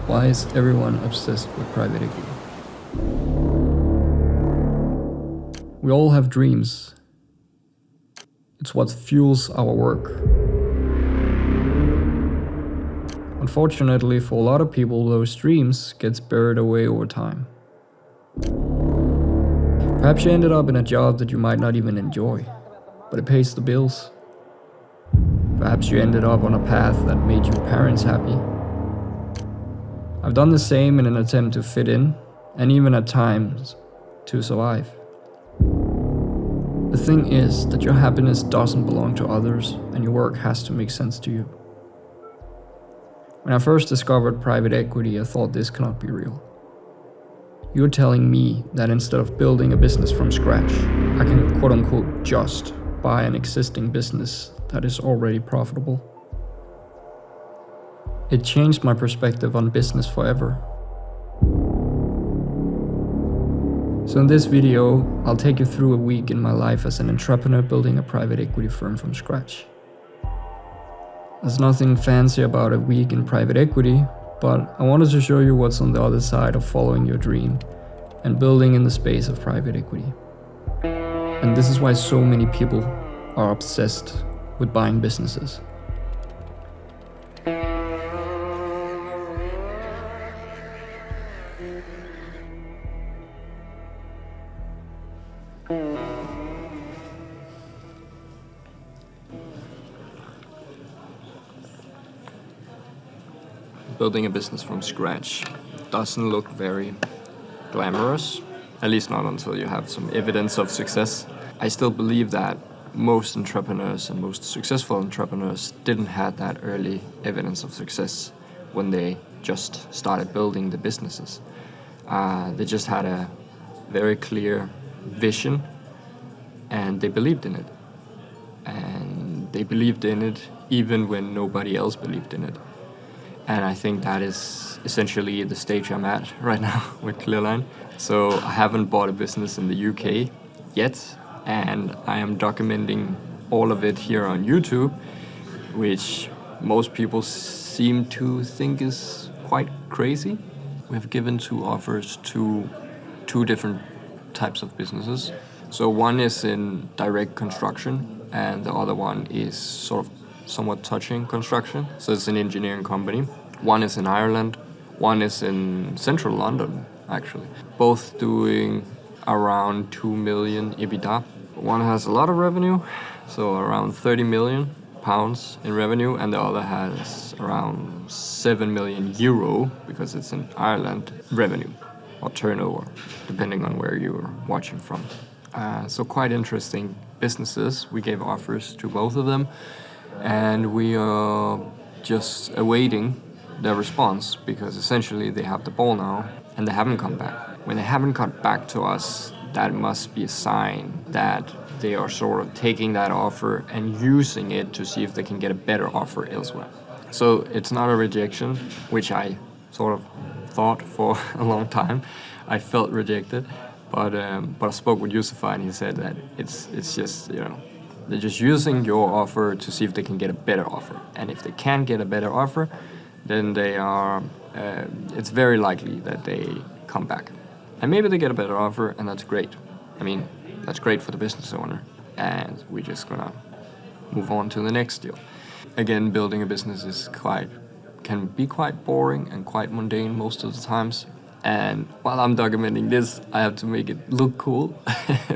Why is everyone obsessed with private equity? We all have dreams. It's what fuels our work. Unfortunately, for a lot of people, those dreams gets buried away over time. Perhaps you ended up in a job that you might not even enjoy, but it pays the bills. Perhaps you ended up on a path that made your parents happy. I've done the same in an attempt to fit in, and even at times, to survive. The thing is that your happiness doesn't belong to others, and your work has to make sense to you. When I first discovered private equity, I thought this cannot be real. You're telling me that instead of building a business from scratch, I can quote-unquote just buy an existing business that is already profitable. It changed my perspective on business forever. So in this video, I'll take you through a week in my life as an entrepreneur building a private equity firm from scratch. There's nothing fancy about a week in private equity, but I wanted to show you what's on the other side of following your dream and building in the space of private equity. And this is why so many people are obsessed with buying businesses. Building a business from scratch doesn't look very glamorous, at least not until you have some evidence of success. I still believe that most entrepreneurs and most successful entrepreneurs didn't have that early evidence of success when they just started building the businesses. They just had a very clear vision and they believed in it. And they believed in it even when nobody else believed in it. And I think that is essentially the stage I'm at right now with Clearline. So I haven't bought a business in the UK yet, and I am documenting all of it here on YouTube, which most people seem to think is quite crazy. We've given 2 offers to 2 different types of businesses. So one is in direct construction, and the other one is sort of somewhat touching construction. So it's an engineering company. One is in Ireland, one is in central London, actually. Both doing around 2 million EBITDA. One has a lot of revenue, so around 30 million pounds in revenue, and the other has around 7 million euro, because it's in Ireland, revenue or turnover, depending on where you're watching from. So quite interesting businesses. We gave offers to both of them, and we are just awaiting their response, because essentially they have the ball now and they haven't come back. When they haven't come back to us, that must be a sign that they are sort of taking that offer and using it to see if they can get a better offer elsewhere. So it's not a rejection, which I sort of thought for a long time. I felt rejected, but I spoke with Yusufa and he said that it's just, you know, they're just using your offer to see if they can get a better offer. And if they can get a better offer, then they are, it's very likely that they come back. And maybe they get a better offer, and that's great. I mean, that's great for the business owner. And we're just gonna move on to the next deal. Again, building a business can be quite boring and quite mundane most of the times. And while I'm documenting this, I have to make it look cool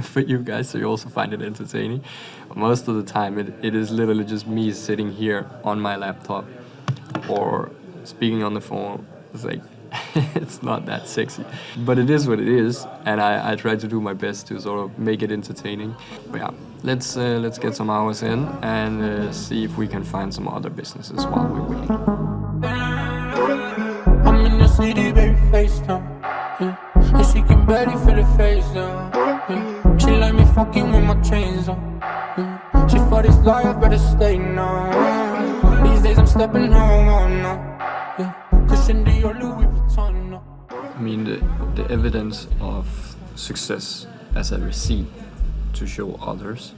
for you guys, so you also find it entertaining. But most of the time, it is literally just me sitting here on my laptop or speaking on the phone. It's like, it's not that sexy, but it is what it is, and I try to do my best to sort of make it entertaining. But yeah, let's get some hours in and see if we can find some other businesses while we're waiting. I'm in the city, baby, FaceTime, yeah. And she can barely feel the face down, yeah. She like me fucking with my chains on, yeah. She for this life, better stay now. These days I'm stepping home on now, yeah. Cushion Dior, Louis Vuitton now. I mean, the evidence of success as a receipt to show others,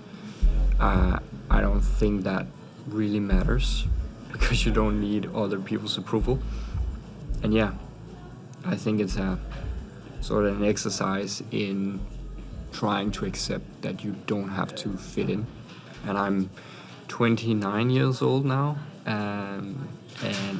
I don't think that really matters, because you don't need other people's approval. And yeah, I think it's a sort of an exercise in trying to accept that you don't have to fit in. And I'm 29 years old now, and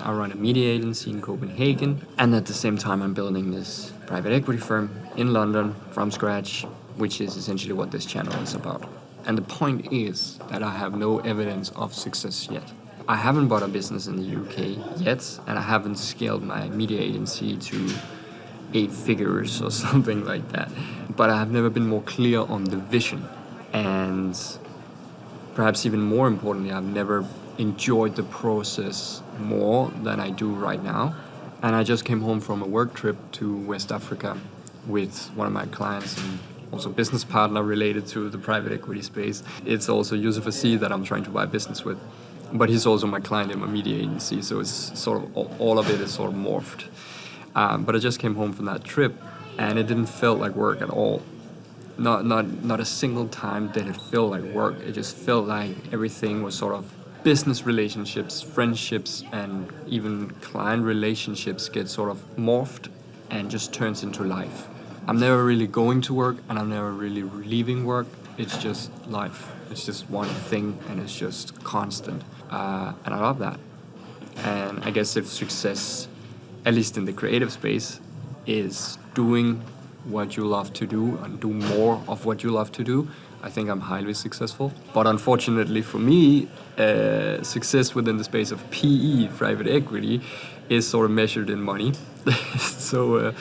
I run a media agency in Copenhagen, and at the same time I'm building this private equity firm in London from scratch, which is essentially what this channel is about. And the point is that I have no evidence of success yet. I haven't bought a business in the UK yet, and I haven't scaled my media agency to 8 figures or something like that. But I have never been more clear on the vision. And perhaps even more importantly, I've never enjoyed the process more than I do right now. And I just came home from a work trip to West Africa with one of my clients and also business partner related to the private equity space. It's also Yusuf Assi that I'm trying to buy business with. But he's also my client in my media agency, so it's sort of, all of it is sort of morphed. But I just came home from that trip, and it didn't feel like work at all. Not a single time did it feel like work. It just felt like everything was sort of business relationships, friendships, and even client relationships get sort of morphed and just turns into life. I'm never really going to work, and I'm never really leaving work. It's just life. It's just one thing, and it's just constant. And I love that. And I guess if success, at least in the creative space, is doing what you love to do and do more of what you love to do, I think I'm highly successful. But unfortunately for me, success within the space of PE, private equity, is sort of measured in money. So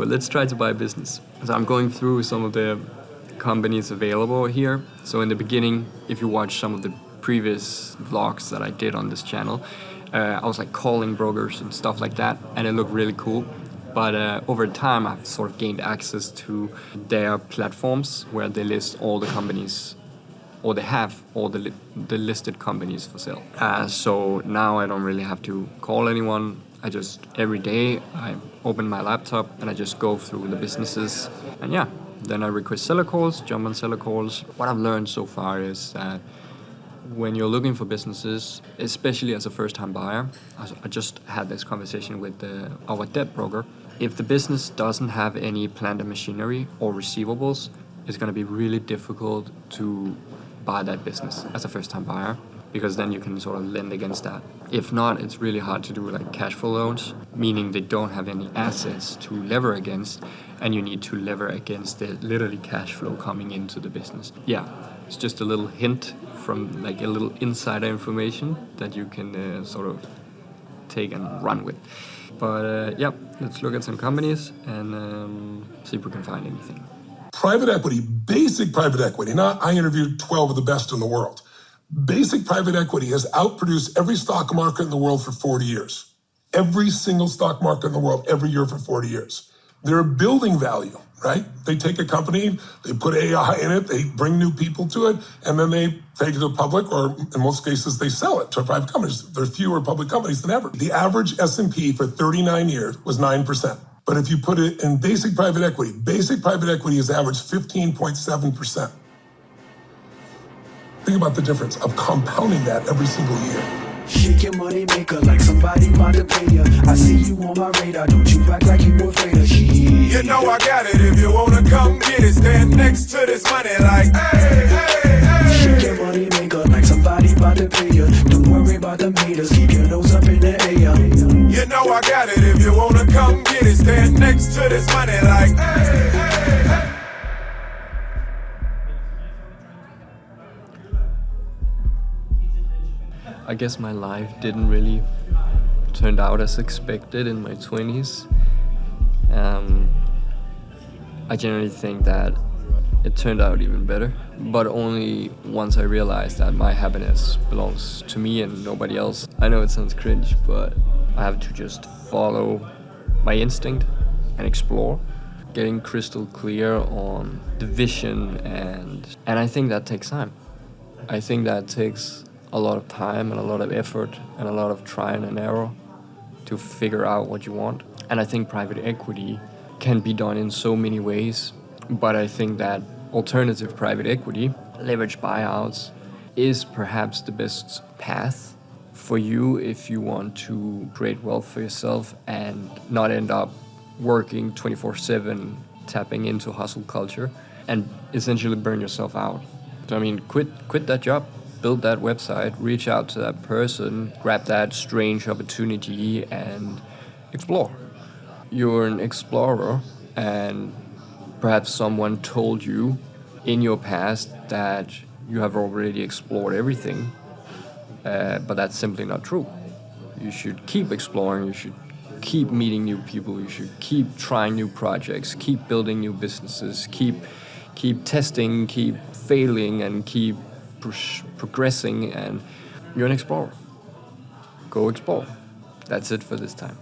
let's try to buy a business. So I'm going through some of the companies available here. So in the beginning, if you watch some of the previous vlogs that I did on this channel, I was like calling brokers and stuff like that, and it looked really cool. But over time, I've sort of gained access to their platforms where they list all the companies, or they have all the listed companies for sale. So now I don't really have to call anyone. I just, every day, I open my laptop and I just go through the businesses. And yeah, then I request seller calls, jump on seller calls. What I've learned so far is that when you're looking for businesses, especially as a first-time buyer, I just had this conversation with our debt broker. If the business doesn't have any plant and machinery or receivables, it's going to be really difficult to buy that business as a first-time buyer, because then you can sort of lend against that. If not, it's really hard to do like cash flow loans, meaning they don't have any assets to lever against, and you need to lever against the literally cash flow coming into the business. Yeah, it's just a little hint from like a little insider information that you can sort of take and run with. But yeah, let's look at some companies and see if we can find anything. Private equity, basic private equity. Now, I interviewed 12 of the best in the world. Basic private equity has outproduced every stock market in the world for 40 years. Every single stock market in the world, every year for 40 years. They're building value, right? They take a company, they put AI in it, they bring new people to it, and then they take it to the public, or in most cases, they sell it to private companies. There's fewer public companies than ever. The average S&P for 39 years was 9%. But if you put it in basic private equity has averaged 15.7%. Think about the difference of compounding that every single year. Shake your money maker like somebody about to pay you. I see you on my radar, don't you act like you afraid of shit. You know I got it, if you wanna come get it, stand next to this money like, hey, hey, hey. Shake your money maker like somebody about to pay you. Don't worry about the meters, keep your nose up in the air. You know I got it, if you wanna come get it, stand next to this money like, hey, hey, hey. I guess my life didn't really turn out as expected in my 20s. I generally think that it turned out even better, but only once I realized that my happiness belongs to me and nobody else. I know it sounds cringe, but I have to just follow my instinct and explore, getting crystal clear on the vision, and I think that takes time. I think that takes a lot of time and a lot of effort and a lot of trial and error to figure out what you want. And I think private equity can be done in so many ways, but I think that alternative private equity, leveraged buyouts, is perhaps the best path for you if you want to create wealth for yourself and not end up working 24/7, tapping into hustle culture, and essentially burn yourself out. So I mean, quit that job, build that website, reach out to that person, grab that strange opportunity, and explore. You're an explorer, and perhaps someone told you in your past that you have already explored everything, but that's simply not true. You should keep exploring, you should keep meeting new people, you should keep trying new projects, keep building new businesses, keep testing, keep failing, and keep progressing, and you're an explorer. Go explore. That's it for this time.